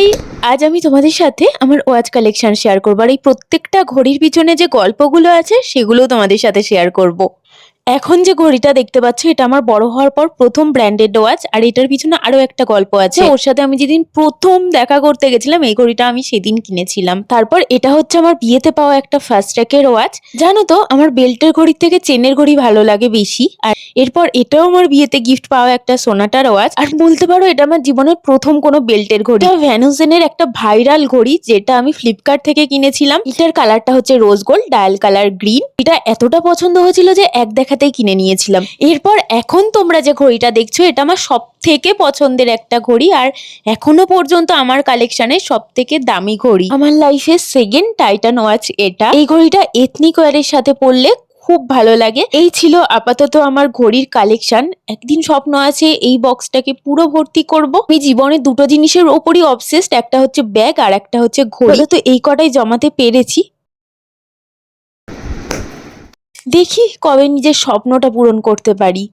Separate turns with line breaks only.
High, আজ আমি তোমাদের সাথে আমার ওয়াচ কালেকশন শেয়ার করবো। আর এই প্রত্যেকটা ঘড়ির পিছনে যে গল্পগুলো আছে সেগুলোও তোমাদের সাথে শেয়ার করব। এখন যে ঘড়িটা দেখতে পাচ্ছ এটা আমার বড় হওয়ার পর প্রথম ব্র্যান্ডেড ওয়াচ। আর এটার পিছনে আরো একটা গল্প আছে। ওর সাথে আমি যেদিন প্রথম দেখা করতে গেছিলাম এই ঘড়িটা আমি সেদিন কিনেছিলাম। তারপর এটা হচ্ছে আমার বিয়েতে পাওয়া একটা ফার্স্ট ট্র্যাকের ওয়াচ। জানো তো আমার বেল্টের ঘড়ির থেকে চেনের ঘড়ি ভালো লাগে বেশি। আর এরপর এটাও আমার বিয়েতে গিফট পাওয়া একটা সোনাটার ওয়াচ। আর বলতে পারো এটা আমার জীবনের প্রথম কোনো বেল্টের ঘড়ি। এটা ভ্যানুজেনের একটা ভাইরাল ঘড়ি যেটা আমি ফ্লিপকার্ট থেকে কিনেছিলাম। এটার কালারটা হচ্ছে rose gold, dial colour green. এটা এতটা পছন্দ হয়েছিল যে এক দেখাতেই কিনে নিয়েছিলাম। এরপর এখন তোমরা যে ঘড়িটা দেখছো এটা আমার সব থেকে পছন্দের একটা ঘড়ি। আর এখনো পর্যন্ত আমার কালেকশনের সব থেকে দামি ঘড়ি। আমার লাইফের সেকেন্ড টাইটান ওয়াচ এটা। এই ঘড়িটা এথনিক ওয়্যারের সাথে পরলে খুব ভালো লাগে। এই ছিল আপাতত আমার ঘড়ির কালেকশন। একদিন স্বপ্ন আছে এই বক্সটাকে পুরো ভর্তি করব। আমি জীবনে দুটো জিনিসের ওপরই অবসেসড, একটা হচ্ছে ব্যাগ আর একটা হচ্ছে ঘড়ি। তো এই কটাই জমাতে পেরেছি। দেখি কবে নিজের স্বপ্নটা পূরণ করতে পারি।